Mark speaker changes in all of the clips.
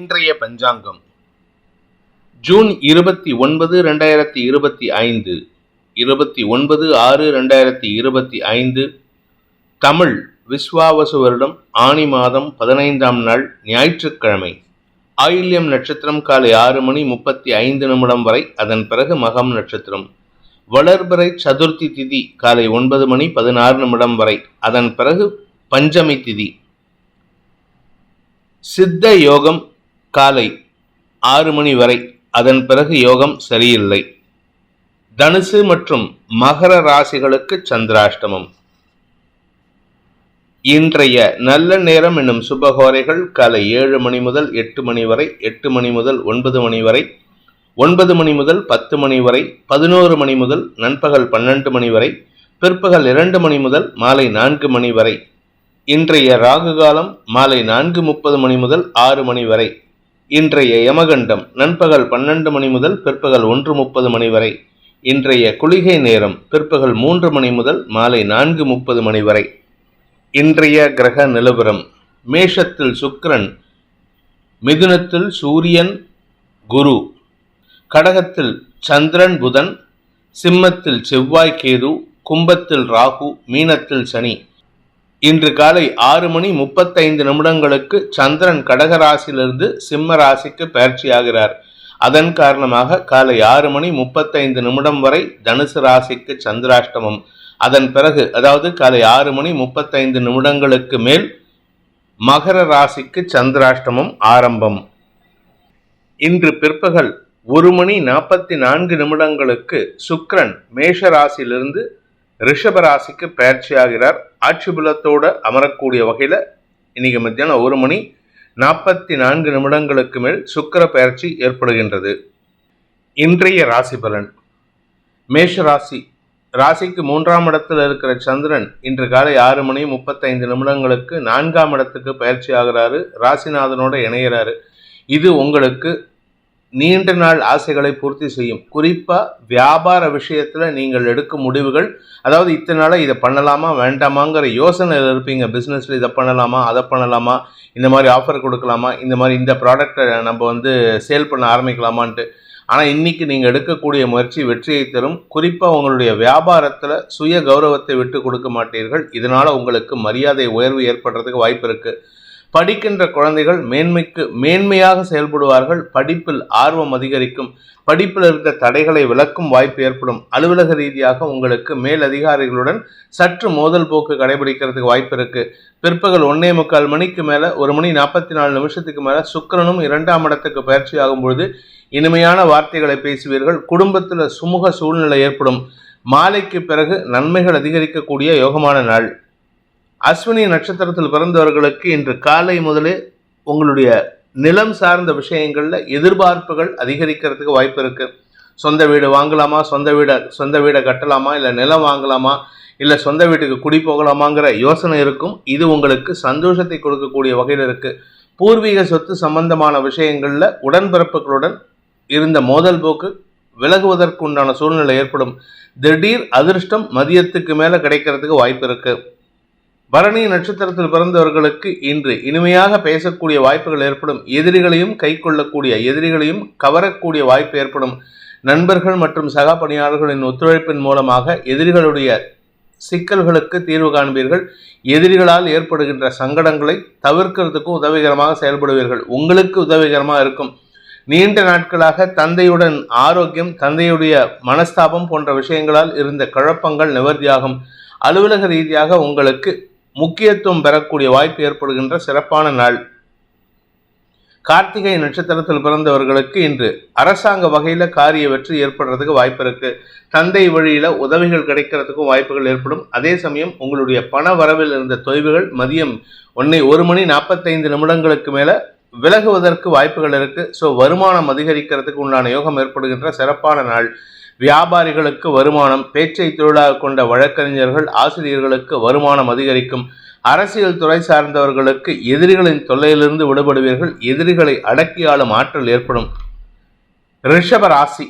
Speaker 1: இன்றைய பஞ்சாங்கம் ஜூன் 29, 2025, 29/6/2025, தமிழ் விஸ்வாவசு வருடம் ஆனி மாதம் 15ஆம் நாள் ஞாயிற்றுக்கிழமை. ஆயில்யம் நட்சத்திரம் காலை 6:35 வரை, அதன் பிறகு மகம் நட்சத்திரம். வளர்பிறை சதுர்த்தி திதி காலை 9:16 வரை, அதன் பிறகு பஞ்சமி திதி. சித்த யோகம் காலை 6 வரை, அதன் பிறகு யோகம் சரியில்லை. தனுசு மற்றும் மகர ராசிகளுக்கு சந்திராஷ்டமம். இன்றைய நல்ல நேரம் என்னும் சுபகோரைகள் காலை 7 மணி முதல் 8 மணி வரை, 8 மணி முதல் 9 மணி வரை, 9 மணி முதல் 10 மணி வரை, 11 மணி முதல் நண்பகல் 12 மணி வரை, பிற்பகல் 2 மணி முதல் மாலை 4 மணி வரை. இன்றைய ராகு காலம் மாலை 4:30 மணி முதல் 6 மணி வரை. இன்றைய யமகண்டம் நண்பகல் 12 மணி முதல் பிற்பகல் 1:30 மணி வரை. இன்றைய குளிகை நேரம் பிற்பகல் 3 மணி முதல் மாலை 4:30 மணி வரை. இன்றைய கிரக நிலவரம்: மேஷத்தில் சுக்கிரன், மிதுனத்தில் சூரியன் குரு, கடகத்தில் சந்திரன் புதன், சிம்மத்தில் செவ்வாய் கேது, கும்பத்தில் ராகு, மீனத்தில் சனி. இன்று காலை 6:35 சந்திரன் கடக ராசியிலிருந்து சிம்ம ராசிக்கு பயிற்சியாகிறார். அதன் காரணமாக காலை 6:35 வரை தனுசு ராசிக்கு சந்திராஷ்டமம். அதன் பிறகு, அதாவது காலை 6:35 மேல் மகர ராசிக்கு சந்திராஷ்டமம் ஆரம்பம். இன்று பிற்பகல் 1:44 சுக்கிரன் மேஷ ராசியிலிருந்து ரிஷப ராசிக்கு பயிற்சியாகிறார். ஆட்சி பலத்தோடு அமரக்கூடிய வகையில் இன்னைக்கு மத்தியானம் 1:44 மேல் சுக்கிர பயிற்சி ஏற்படுகின்றது. இன்றைய ராசி பலன்: மேஷ ராசி. ராசிக்கு 3ஆம் இடத்தில் இருக்கிற சந்திரன் இன்று காலை 6:35 4ஆம் இடத்துக்கு பயிற்சி ஆகிறாரு. ராசிநாதனோட இணைகிறாரு. இது உங்களுக்கு நீண்ட நாள் ஆசைகளை பூர்த்தி செய்யும். குறிப்பா வியாபார விஷயத்துல நீங்கள் எடுக்கும் முடிவுகள், அதாவது இத்தனை நாளா இதை பண்ணலாமா வேண்டாமாங்கிற யோசனையில் இருப்பீங்க. பிஸ்னஸ்ல இதை பண்ணலாமா அதை பண்ணலாமா, இந்த மாதிரி ஆஃபர் கொடுக்கலாமா, இந்த மாதிரி இந்த ப்ராடக்டை நம்ம சேல் பண்ண ஆரம்பிக்கலாமான்ட்டு. ஆனால் இன்னைக்கு நீங்கள் எடுக்கக்கூடிய முயற்சி வெற்றியை தரும். குறிப்பாக உங்களுடைய வியாபாரத்தில் சுய கௌரவத்தை விட்டு கொடுக்க மாட்டீர்கள். இதனால் உங்களுக்கு மரியாதை உயர்வு ஏற்படுறதுக்கு வாய்ப்பு இருக்குது. படிக்கின்ற குழந்தைகள் மேன்மையாக செயல்படுவார்கள். படிப்பில் ஆர்வம் அதிகரிக்கும். படிப்பில் இருக்க தடைகளை விலக்கும் வாய்ப்பு ஏற்படும். அலுவலக ரீதியாக உங்களுக்கு மேல் அதிகாரிகளுடன் சற்று மோதல் போக்கு கடைபிடிக்கிறதுக்கு வாய்ப்பு இருக்கு. பிற்பகல் 1:45 மணிக்கு மேல 1:44 மேல சுக்கிரனும் 2ஆம் இடத்துக்கு பயிற்சி ஆகும் பொழுது இனிமையான வார்த்தைகளை பேசுவீர்கள். குடும்பத்தில் சுமூக சூழ்நிலை ஏற்படும். மாலைக்கு பிறகு நன்மைகள் அதிகரிக்கக்கூடிய யோகமான நாள். அஸ்வினி நட்சத்திரத்தில் பிறந்தவர்களுக்கு இன்று காலை முதலே உங்களுடைய நிலம் சார்ந்த விஷயங்கள்ல எதிர்பார்ப்புகள் அதிகரிக்கிறதுக்கு வாய்ப்பு இருக்கு. சொந்த வீடு வாங்கலாமா, சொந்த வீடை கட்டலாமா, இல்லை நிலம் வாங்கலாமா, இல்லை சொந்த வீட்டுக்கு குடி போகலாமாங்கிற யோசனை இருக்கும். இது உங்களுக்கு சந்தோஷத்தை கொடுக்கக்கூடிய வகையில் இருக்கு. பூர்வீக சொத்து சம்பந்தமான விஷயங்கள்ல உடன்பிறப்புகளுடன் இருந்த மோதல் போக்கு விலகுவதற்கு உண்டான சூழ்நிலை ஏற்படும். திடீர் அதிர்ஷ்டம் மதியத்துக்கு மேல கிடைக்கிறதுக்கு வாய்ப்பு இருக்கு. பரணி நட்சத்திரத்தில் பிறந்தவர்களுக்கு இன்று இனிமையாக பேசக்கூடிய வாய்ப்புகள் ஏற்படும். எதிரிகளையும் கை கொள்ளக்கூடிய, எதிரிகளையும் கவரக்கூடிய வாய்ப்பு ஏற்படும். நண்பர்கள் மற்றும் சக பணியாளர்களின் ஒத்துழைப்பின் மூலமாக எதிரிகளுடைய சிக்கல்களுக்கு தீர்வு காண்பீர்கள். எதிரிகளால் ஏற்படுகின்ற சங்கடங்களை தவிர்க்கிறதுக்கும் உதவிகரமாக செயல்படுவீர்கள். உங்களுக்கு உதவிகரமாக இருக்கும். நீண்ட நாட்களாக தந்தையுடன் ஆரோக்கியம், தந்தையுடைய மனஸ்தாபம் போன்ற விஷயங்களால் இருந்த குழப்பங்கள் நிவர்த்தியாகும். அலுவலக ரீதியாக உங்களுக்கு முக்கியத்துவம் பெறக்கூடிய வாய்ப்பு ஏற்படுகின்ற சிறப்பான நாள். கார்த்திகை நட்சத்திரத்தில் பிறந்தவர்களுக்கு இன்று அரசாங்க வகையில காரிய வெற்றி ஏற்படுறதுக்கு வாய்ப்பு இருக்கு. தந்தை வழியில உதவிகள் கிடைக்கிறதுக்கும் வாய்ப்புகள் ஏற்படும். அதே சமயம் உங்களுடைய பண வரவில் இருந்த தொய்வுகள் மதியம் 1:45 மேல விலகுவதற்கு வாய்ப்புகள் இருக்கு. ஸோ வருமானம் அதிகரிக்கிறதுக்கு உண்டான யோகம் ஏற்படுகின்ற சிறப்பான நாள். வியாபாரிகளுக்கு வருமானம், பேச்சை தொழிலாக கொண்ட வழக்கறிஞர்கள், ஆசிரியர்களுக்கு வருமானம் அதிகரிக்கும். அரசியல் துறை சார்ந்தவர்களுக்கு எதிரிகளின் தொல்லையிலிருந்து விடுபடுவீர்கள். எதிரிகளை அடக்கி ஆளும் ஆற்றல் ஏற்படும். ரிஷப ராசி.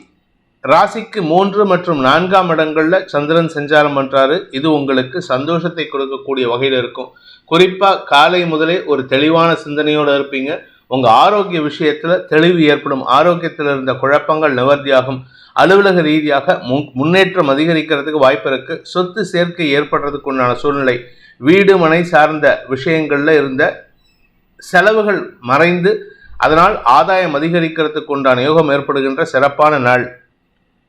Speaker 1: ராசிக்கு 3 மற்றும் 4ஆம் இடங்கள்ல சந்திரன் சஞ்சாரம் பண்றாரு. இது உங்களுக்கு சந்தோஷத்தை கொடுக்கக்கூடிய வகையில் இருக்கும். குறிப்பா காலை முதலே ஒரு தெளிவான சிந்தனையோடு இருப்பீங்க. உங்க ஆரோக்கிய விஷயத்துல தெளிவு ஏற்படும். ஆரோக்கியத்தில் இருந்த குழப்பங்கள் நிவர்த்தியாகும். அலுவலக ரீதியாக முன்னேற்றம் அதிகரிக்கிறதுக்கு வாய்ப்பு இருக்கு. சொத்து சேர்க்கை ஏற்படுறதுக்கு உண்டான சூழ்நிலை. வீடு மனை சார்ந்த விஷயங்கள்ல இருந்த செலவுகள் மறைந்து அதனால் ஆதாயம் அதிகரிக்கிறதுக்கு உண்டான யோகம் ஏற்படுகின்ற சிறப்பான நாள்.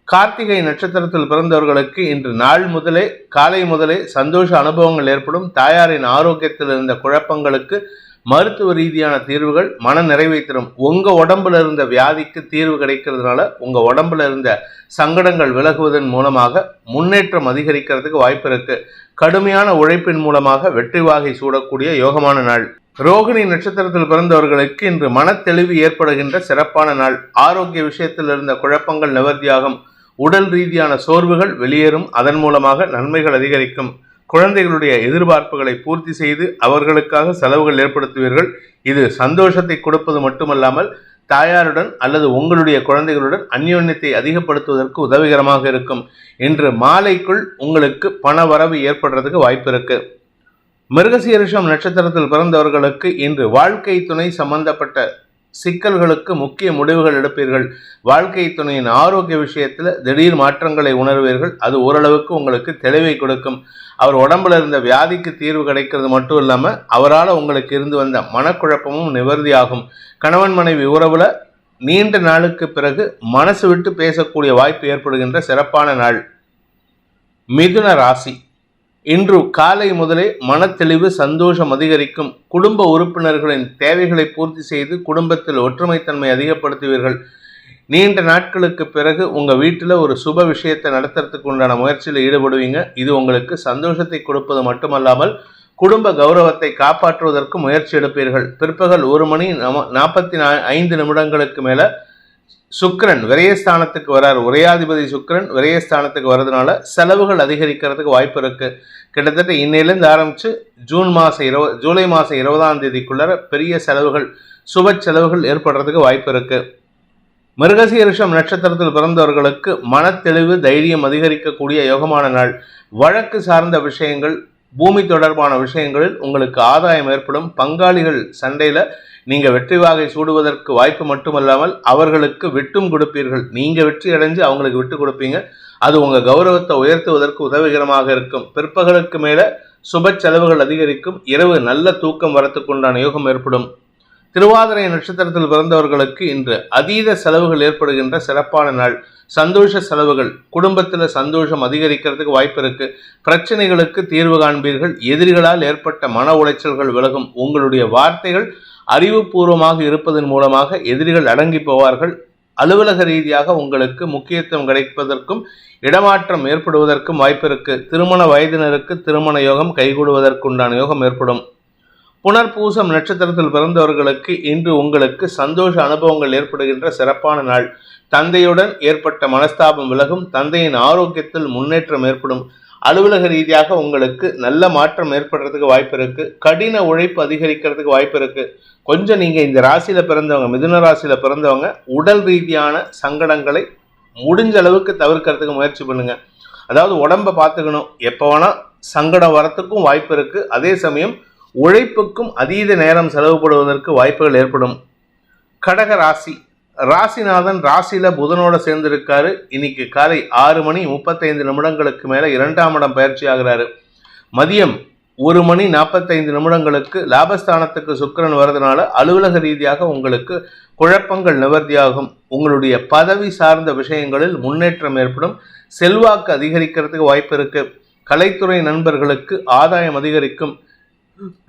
Speaker 1: கார்த்திகை நட்சத்திரத்தில் பிறந்தவர்களுக்கு இன்று நாள் முதலே காலை முதலே சந்தோஷ அனுபவங்கள் ஏற்படும். தாயாரின் ஆரோக்கியத்தில் இருந்த குழப்பங்களுக்கு மருத்துவ ரீதியான தீர்வுகள் மன நிறைவை தரும். உங்க உடம்புல இருந்த வியாதிக்கு தீர்வு கிடைக்கிறதுனால உங்க உடம்புல இருந்த சங்கடங்கள் விலகுவதன் மூலமாக முன்னேற்றம் அதிகரிக்கிறதுக்கு வாய்ப்பு இருக்கு. கடுமையான உழைப்பின் மூலமாக வெற்றி வாகை சூடக்கூடிய யோகமான நாள். ரோகிணி நட்சத்திரத்தில் பிறந்தவர்களுக்கு இன்று மன தெளிவு ஏற்படுகின்ற சிறப்பான நாள். ஆரோக்கிய விஷயத்தில் இருந்த குழப்பங்கள் நிவர்த்தியாகும். உடல் ரீதியான சோர்வுகள் வெளியேறும். அதன் மூலமாக நன்மைகள் அதிகரிக்கும். குழந்தைகளுடைய எதிர்பார்ப்புகளை பூர்த்தி செய்து அவர்களுக்காக செலவுகள் ஏற்படுத்துவீர்கள். இது சந்தோஷத்தை கொடுப்பது மட்டுமல்லாமல் தாயாருடன் அல்லது உங்களுடைய குழந்தைகளுடன் அந்யோன்யத்தை அதிகப்படுத்துவதற்கு உதவிகரமாக இருக்கும். இன்று மாலைக்குள் உங்களுக்கு பண வரவு ஏற்படுறதுக்கு வாய்ப்பு இருக்கு. மிருகசீரிஷம் நட்சத்திரத்தில் பிறந்தவர்களுக்கு இன்று வாழ்க்கை துணை சம்பந்தப்பட்ட சிக்கல்களுக்கு முக்கிய முடிவுகள் எடுப்பீர்கள். வாழ்க்கை துணையின் ஆரோக்கிய விஷயத்தில் திடீர் மாற்றங்களை உணர்வீர்கள். அது ஓரளவுக்கு உங்களுக்கு தெளிவை கொடுக்கும். அவர் உடம்புல இருந்த வியாதிக்கு தீர்வு கிடைக்கிறது மட்டும் இல்லாமல் அவரால் உங்களுக்கு இருந்து வந்த மனக்குழப்பமும் நிவர்த்தியாகும். கணவன் மனைவி உறவுல நீண்ட நாளுக்கு பிறகு மனசு விட்டு பேசக்கூடிய வாய்ப்பு ஏற்படுகின்ற சிறப்பான நாள். மிதுன ராசி. இன்று காலை முதலே மனத்தெளிவு சந்தோஷம் அதிகரிக்கும். குடும்ப உறுப்பினர்களின் தேவைகளை பூர்த்தி செய்து குடும்பத்தில் ஒற்றுமைத்தன்மை அதிகப்படுத்துவீர்கள். நீண்ட நாட்களுக்கு பிறகு உங்க வீட்டில் ஒரு சுப விஷயத்தை நடத்துறதுக்கு உண்டான முயற்சியில் ஈடுபடுவீங்க. இது உங்களுக்கு சந்தோஷத்தை கொடுப்பது மட்டுமல்லாமல் குடும்ப கௌரவத்தை காப்பாற்றுவதற்கு முயற்சி எடுப்பீர்கள். பிற்பகல் 1:45 மேல சுக்கிரன் விரயஸ்தானத்துக்கு வரார். உரையாதிபதி சுக்கிரன் விரயஸ்தானத்துக்கு வர்றதுனால செலவுகள் அதிகரிக்கிறதுக்கு வாய்ப்பு இருக்கு. கிட்டத்தட்ட இன்னையிலேருந்து ஆரம்பிச்சு ஜூலை மாதம் 20 பெரிய செலவுகள் சுப செலவுகள் ஏற்படுறதுக்கு வாய்ப்பு இருக்கு. மிருகசீரிஷம் நட்சத்திரத்தில் பிறந்தவர்களுக்கு மனத்தெளிவு தைரியம் அதிகரிக்கக்கூடிய யோகமான நாள். வழக்கு சார்ந்த விஷயங்கள் பூமி தொடர்பான விஷயங்களில் உங்களுக்கு ஆதாயம் ஏற்படும். பங்காளிகள் சண்டையில நீங்க வெற்றி வாகை சூடுவதற்கு வாய்ப்பு மட்டுமல்லாமல் அவர்களுக்கு விட்டும் கொடுப்பீர்கள். நீங்க வெற்றி அடைஞ்சு அவங்களுக்கு விட்டு கொடுப்பீங்க. அது உங்க கௌரவத்தை உயர்த்துவதற்கு உதவிகரமாக இருக்கும். பிற்பகலுக்கு மேல சுப செலவுகள் அதிகரிக்கும். இரவு நல்ல தூக்கம் வரத்துக்குண்டான யோகம் ஏற்படும். திருவாதிரை நட்சத்திரத்தில் பிறந்தவர்களுக்கு இன்று அதீத செலவுகள் ஏற்படுகின்ற சிறப்பான நாள். சந்தோஷ செலவுகள் குடும்பத்தில் சந்தோஷம் அதிகரிக்கிறதுக்கு வாய்ப்பு இருக்கு. பிரச்சனைகளுக்கு தீர்வு காண்பீர்கள். எதிரிகளால் ஏற்பட்ட மன உளைச்சல்கள் விலகும். உங்களுடைய வார்த்தைகள் அறிவுபூர்வமாக இருப்பதன் மூலமாக எதிரிகள் அடங்கி போவார்கள். அலுவலக ரீதியாக உங்களுக்கு முக்கியத்துவம் கிடைப்பதற்கும் இடமாற்றம் ஏற்படுவதற்கும் வாய்ப்பு இருக்கு. திருமண வயதினருக்கு திருமண யோகம் கைகூடுவதற்குண்டான யோகம் ஏற்படும். புனர்பூசம் நட்சத்திரத்தில் பிறந்தவர்களுக்கு இன்று உங்களுக்கு சந்தோஷ அனுபவங்கள் ஏற்படுகின்ற சிறப்பான நாள். தந்தையுடன் ஏற்பட்ட மனஸ்தாபம் விலகும். தந்தையின் ஆரோக்கியத்தில் முன்னேற்றம் ஏற்படும். அலுவலக ரீதியாக உங்களுக்கு நல்ல மாற்றம் ஏற்படுறதுக்கு வாய்ப்பு இருக்கு. கடின உழைப்பு அதிகரிக்கிறதுக்கு வாய்ப்பு இருக்கு. கொஞ்சம் நீங்க இந்த ராசியில பிறந்தவங்க, மிதுன ராசியில பிறந்தவங்க உடல் ரீதியான சங்கடங்களை முடிஞ்ச அளவுக்கு தவிர்க்கிறதுக்கு முயற்சி பண்ணுங்க. அதாவது உடம்பை பார்த்துக்கணும். எப்போ வேணா சங்கடம் வரத்துக்கும் வாய்ப்பு இருக்கு. அதே சமயம் உழைப்புக்கும் அதீத நேரம் செலவுபடுவதற்கு வாய்ப்புகள் ஏற்படும். கடக ராசி. ராசிநாதன் ராசியில புதனோட சேர்ந்திருக்காரு. இன்னைக்கு காலை 6:35 மேல 2ஆம் இடம் பயிற்சி ஆகிறாரு. மதியம் 1:45 லாபஸ்தானத்துக்கு சுக்கிரன் வர்றதுனால அலுவலக ரீதியாக உங்களுக்கு குழப்பங்கள் நிவர்த்தியாகும். உங்களுடைய பதவி சார்ந்த விஷயங்களில் முன்னேற்றம் ஏற்படும். செல்வாக்கு அதிகரிக்கிறதுக்கு வாய்ப்பு இருக்கு. கலைத்துறை நண்பர்களுக்கு ஆதாயம் அதிகரிக்கும்.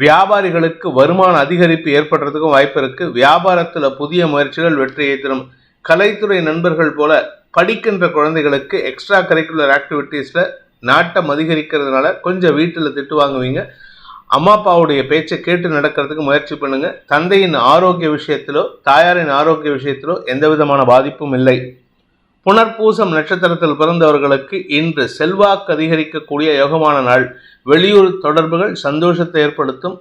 Speaker 1: வியாபாரிகளுக்கு வருமான அதிகரிப்பு ஏற்படுறதுக்கும் வாய்ப்பு இருக்கு. வியாபாரத்துல புதிய முயற்சிகள் வெற்றியை தரும். கலைத்துறை நண்பர்கள் போல படிக்கின்ற குழந்தைகளுக்கு எக்ஸ்ட்ரா கரிக்குலர் ஆக்டிவிட்டீஸ்ல நாட்டம் அதிகரிக்கிறதுனால கொஞ்சம் வீட்டில் திட்டு வாங்குவீங்க. அம்மா அப்பாவுடைய பேச்சை கேட்டு நடக்கிறதுக்கு முயற்சி பண்ணுங்க. தந்தையின் ஆரோக்கிய விஷயத்திலோ தாயாரின் ஆரோக்கிய விஷயத்திலோ எந்த விதமான பாதிப்பும் இல்லை. புனர்பூசம் நட்சத்திரத்தில் பிறந்தவர்களுக்கு இன்று செல்வாக்கு அதிகரிக்கக்கூடிய யோகமான நாள். வெளியூர் தொடர்புகள் சந்தோஷத்தை ஏற்படுத்தும்.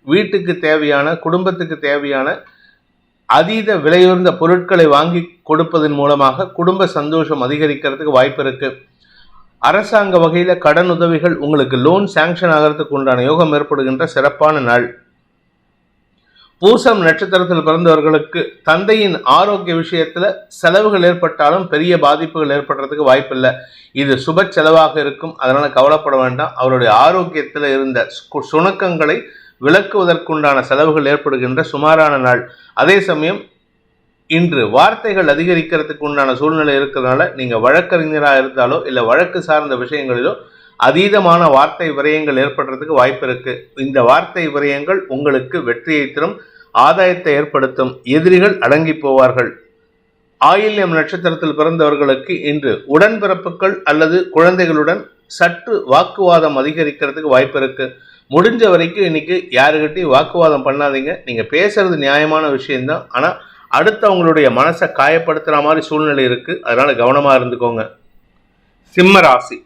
Speaker 1: வீட்டுக்கு தேவையான குடும்பத்துக்கு தேவையான அதீத விலையுயர்ந்த பொருட்களை வாங்கி கொடுப்பதன் மூலமாக குடும்ப சந்தோஷம் அதிகரிக்கிறதுக்கு வாய்ப்பு இருக்கு. அரசாங்க வகையில கடன் உதவிகள் உங்களுக்கு லோன் சாங்ஷன் ஆகிறதுக்கு உண்டான யோகம் ஏற்படுகின்ற சிறப்பான நாள். பூசம் நட்சத்திரத்தில் பிறந்தவர்களுக்கு தந்தையின் ஆரோக்கிய விஷயத்துல செலவுகள் ஏற்பட்டாலும் பெரிய பாதிப்புகள் ஏற்படுறதுக்கு வாய்ப்பில்லை. இது சுப செலவாக இருக்கும். அதனால கவலைப்பட வேண்டாம். அவருடைய ஆரோக்கியத்தில் இருந்த சுணக்கங்களை விளக்குவதற்குண்டான செலவுகள் ஏற்படுகின்ற சுமாரான நாள். அதே சமயம் இன்று வார்த்தைகள் அதிகரிக்கிறதுக்கு உண்டான சூழ்நிலை இருக்கிறதுனால நீங்க வழக்கறிஞராக இருந்தாலோ இல்லை வழக்கு சார்ந்த விஷயங்களிலோ அதீதமான வார்த்தை விரயங்கள் ஏற்படுறதுக்கு வாய்ப்பு இருக்கு. இந்த வார்த்தை விரயங்கள் உங்களுக்கு வெற்றியை தரும், ஆதாயத்தை ஏற்படுத்தும். எதிரிகள் அடங்கி போவார்கள். ஆயில்யம் நட்சத்திரத்தில் பிறந்தவர்களுக்கு இன்று உடன்பிறப்புகள் அல்லது குழந்தைகளுடன் சற்று வாக்குவாதம் அதிகரிக்கிறதுக்கு வாய்ப்பு இருக்கு. முடிஞ்ச வரைக்கும் இன்னைக்கு யாருக்கிட்டையும் வாக்குவாதம் பண்ணாதீங்க. நீங்க பேசுறது நியாயமான விஷயம்தான், ஆனா அடுத்தவங்களுடைய மனசை காயப்படுத்துற மாதிரி சூழ்நிலை இருக்கு. அதனால கவனமா இருந்துக்கோங்க. சிம்ம ராசி,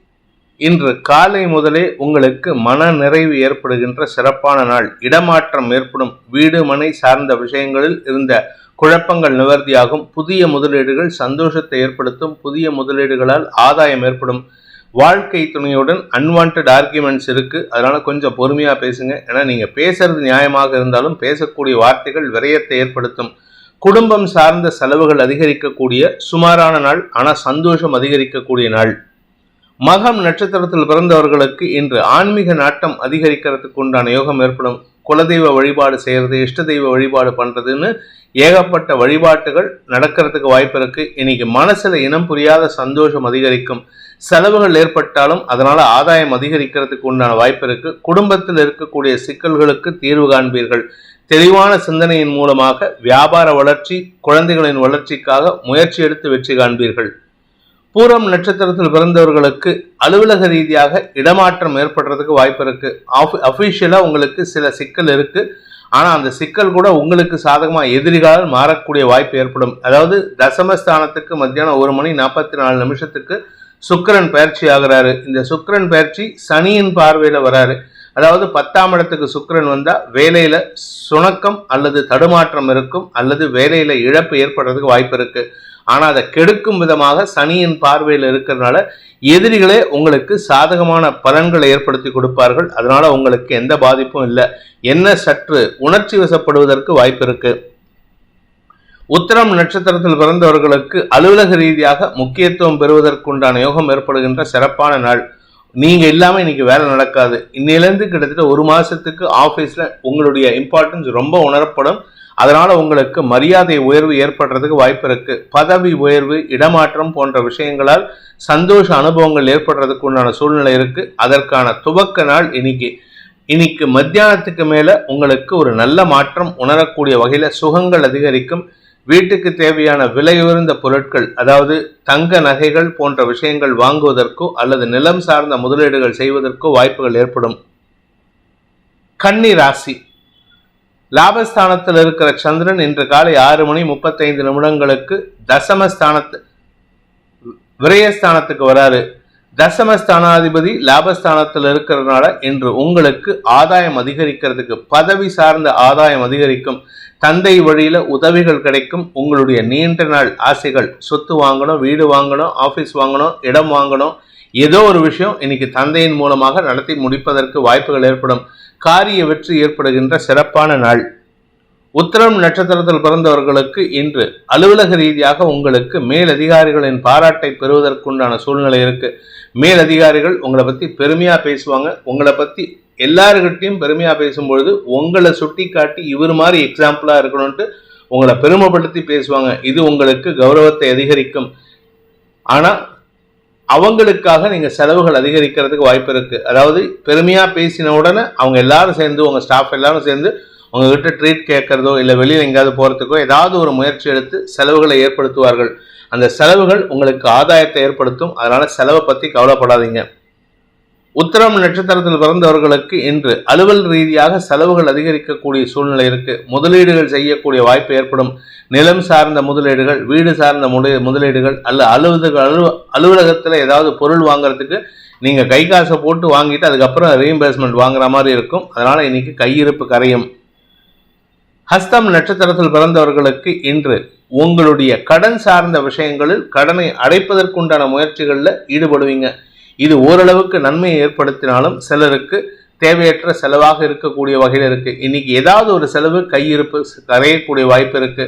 Speaker 1: இன்று காலை முதலே உங்களுக்கு மன நிறைவு ஏற்படுகின்ற சிறப்பான நாள். இடமாற்றம் ஏற்படும். வீடு மனை சார்ந்த விஷயங்களில் இருந்த குழப்பங்கள் நிவர்த்தியாகும். புதிய முதலீடுகள் சந்தோஷத்தை ஏற்படுத்தும். புதிய முதலீடுகளால் ஆதாயம் ஏற்படும். வாழ்க்கை துணையுடன் அன்வான்ட் ஆர்கியூமெண்ட்ஸ் இருக்கு. அதனால கொஞ்சம் பொறுமையா பேசுங்க. ஏன்னா நீங்க பேசுறது நியாயமாக இருந்தாலும் பேசக்கூடிய வார்த்தைகள் விரயத்தை ஏற்படுத்தும். குடும்பம் சார்ந்த செலவுகள் அதிகரிக்கக்கூடிய சுமாரான நாள், ஆனா சந்தோஷம் அதிகரிக்கக்கூடிய நாள். மகம் நட்சத்திரத்தில் பிறந்தவர்களுக்கு இன்று ஆன்மீக நாட்டம் அதிகரிக்கிறதுக்கு உண்டான யோகம் ஏற்படும். குலதெய்வ வழிபாடு செய்யறது, இஷ்ட தெய்வ வழிபாடு பண்றதுன்னு ஏகப்பட்ட வழிபாட்டுகள் நடக்கிறதுக்கு வாய்ப்பு இருக்கு. இன்னைக்கு மனசுல இனம் புரியாத சந்தோஷம் அதிகரிக்கும். செலவுகள் ஏற்பட்டாலும் அதனால ஆதாயம் அதிகரிக்கிறதுக்கு உண்டான வாய்ப்பு இருக்கு. குடும்பத்தில் இருக்கக்கூடிய சிக்கல்களுக்கு தீர்வு காண்பீர்கள். தெளிவான சிந்தனையின் மூலமாக வியாபார வளர்ச்சி, குழந்தைகளின் வளர்ச்சிக்காக முயற்சி எடுத்து வெற்றி காண்பீர்கள். பூரம் நட்சத்திரத்தில் பிறந்தவர்களுக்கு அலுவலக ரீதியாக இடமாற்றம் ஏற்படுறதுக்கு வாய்ப்பு இருக்கு. அபிஷியலா உங்களுக்கு சில சிக்கல் இருக்கு. ஆனா அந்த சிக்கல் கூட உங்களுக்கு சாதகமா எதிரிகளால் மாறக்கூடிய வாய்ப்பு ஏற்படும். அதாவது தசமஸ்தானத்துக்கு மத்தியானம் 1:44 சுக்கிரன் பயிற்சி ஆகிறாரு. இந்த சுக்கிரன் பயிற்சி சனியின் பார்வையில வராரு. அதாவது 10ஆம் இடத்துக்கு சுக்கிரன் வந்தா வேலையில சுணக்கம் அல்லது தடுமாற்றம் இருக்கும், அல்லது வேலையில இழப்பு ஏற்படுறதுக்கு வாய்ப்பு இருக்கு. ஆனா அதை கெடுக்கும் விதமாக சனியின் பார்வையில் இருக்கிறதுனால எதிரிகளே உங்களுக்கு சாதகமான பலன்களை ஏற்படுத்தி கொடுப்பார்கள். அதனால உங்களுக்கு எந்த பாதிப்பும் இல்லை. என்ன சற்று உணர்ச்சி வசப்படுவதற்கு வாய்ப்பு இருக்கு. உத்திரம் நட்சத்திரத்தில் பிறந்தவர்களுக்கு அலுவலக ரீதியாக முக்கியத்துவம் பெறுவதற்குண்டான யோகம் ஏற்படுகின்ற சிறப்பான நாள். நீங்க இல்லாம இன்னைக்கு வேலை நடக்காது. இன்னிலிருந்து கிட்டத்தட்ட 1 மாசத்துக்கு ஆபீஸ்ல உங்களுடைய இம்பார்ட்டன்ஸ் ரொம்ப உணரப்படும். அதனால உங்களுக்கு மரியாதை உயர்வு ஏற்படுறதுக்கு வாய்ப்பு இருக்கு. பதவி உயர்வு, இடமாற்றம் போன்ற விஷயங்களால் சந்தோஷ அனுபவங்கள் ஏற்படுறதுக்கு உண்டான சூழ்நிலை இருக்கு. அதற்கான துவக்க நாள் இன்னைக்கு மத்தியானத்துக்கு மேல உங்களுக்கு ஒரு நல்ல மாற்றம் உணரக்கூடிய வகையில சுகங்கள் அதிகரிக்கும். வீட்டுக்கு தேவையான விலையுயர்ந்த பொருட்கள், அதாவது தங்க நகைகள் போன்ற விஷயங்கள் வாங்குவதற்கோ அல்லது நிலம் சார்ந்த முதலீடுகள் செய்வதற்கோ வாய்ப்புகள் ஏற்படும். கன்னி ராசி, லாபஸ்தானத்தில் இருக்கிற சந்திரன் இன்று காலை 6:35 தசமஸ்தானத்து விரயஸ்தானத்துக்கு வராரு. தசமஸ்தானாதிபதி லாபஸ்தானத்தில் இருக்கிறதுனால இன்று உங்களுக்கு ஆதாயம் அதிகரிக்கிறதுக்கு, பதவி சார்ந்த ஆதாயம் அதிகரிக்கும். தந்தை வழியில உதவிகள் கிடைக்கும். உங்களுடைய நீண்ட நாள் ஆசைகள், சொத்து வாங்கணும், வீடு வாங்கணும், ஆபீஸ் வாங்கணும், இடம் வாங்கணும், ஏதோ ஒரு விஷயம் இன்னைக்கு தந்தையின் மூலமாக நடத்தி முடிப்பதற்கு வாய்ப்புகள் ஏற்படும். காரிய வெற்றி ஏற்படுகின்ற சிறப்பான நாள். உத்திரம் நட்சத்திரத்தில் பிறந்தவர்களுக்கு இன்று அலுவலக ரீதியாக உங்களுக்கு மேலதிகாரிகளின் பாராட்டை பெறுவதற்குண்டான சூழ்நிலை இருக்கு. மேலதிகாரிகள் உங்களை பத்தி பெருமையா பேசுவாங்க. உங்களை பத்தி எல்லாருக்கிட்டையும் பெருமையா பேசும்பொழுது உங்களை சுட்டி காட்டி இவர் மாதிரி எக்ஸாம்பிளா இருக்கணும்ட்டு உங்களை பெருமைப்படுத்தி பேசுவாங்க. இது உங்களுக்கு கௌரவத்தை அதிகரிக்கும். ஆனா அவங்களுக்காக நீங்க செலவுகள் அதிகரிக்கிறதுக்கு வாய்ப்பு இருக்கு. அதாவது பெருமையா பேசின உடனே அவங்க எல்லாரும் சேர்ந்து, உங்க ஸ்டாஃப் எல்லாரும் சேர்ந்து உங்ககிட்ட ட்ரீட் கேட்கறதோ இல்லை வெளியில் எங்கேயாவது போறதுக்கோ ஏதாவது ஒரு முயற்சி எடுத்து செலவுகளை ஏற்படுத்துவார்கள். அந்த செலவுகள் உங்களுக்கு ஆதாயத்தை ஏற்படுத்தும். அதனால செலவை பத்தி கவலைப்படாதீங்க. உத்திரம் நட்சத்திரத்தில் பிறந்தவர்களுக்கு இன்று அலுவல் ரீதியாக செலவுகள் அதிகரிக்கக்கூடிய சூழ்நிலை இருக்கு. முதலீடுகள் செய்யக்கூடிய வாய்ப்பு ஏற்படும். நிலம் சார்ந்த முதலீடுகள், வீடு சார்ந்த முதலீடுகள் அலுவலகத்துல ஏதாவது பொருள் வாங்குறதுக்கு நீங்க கை காசை போட்டு வாங்கிட்டு அதுக்கப்புறம் ரீஇம்பர்ஸ்மெண்ட் வாங்குற மாதிரி இருக்கும். அதனால இன்னைக்கு கையிருப்பு கரையும். ஹஸ்தம் நட்சத்திரத்தில் பிறந்தவர்களுக்கு இன்று உங்களுடைய கடன் சார்ந்த விஷயங்களில் கடனை அடைப்பதற்குண்டான முயற்சிகளில் ஈடுபடுவீங்க. இது ஓரளவுக்கு நன்மையை ஏற்படுத்தினாலும் சிலருக்கு தேவையற்ற செலவாக இருக்கக்கூடிய வகையில் இருக்கு. இன்னைக்கு ஏதாவது ஒரு செலவு கையிருப்பு கரையக்கூடிய வாய்ப்பு இருக்கு.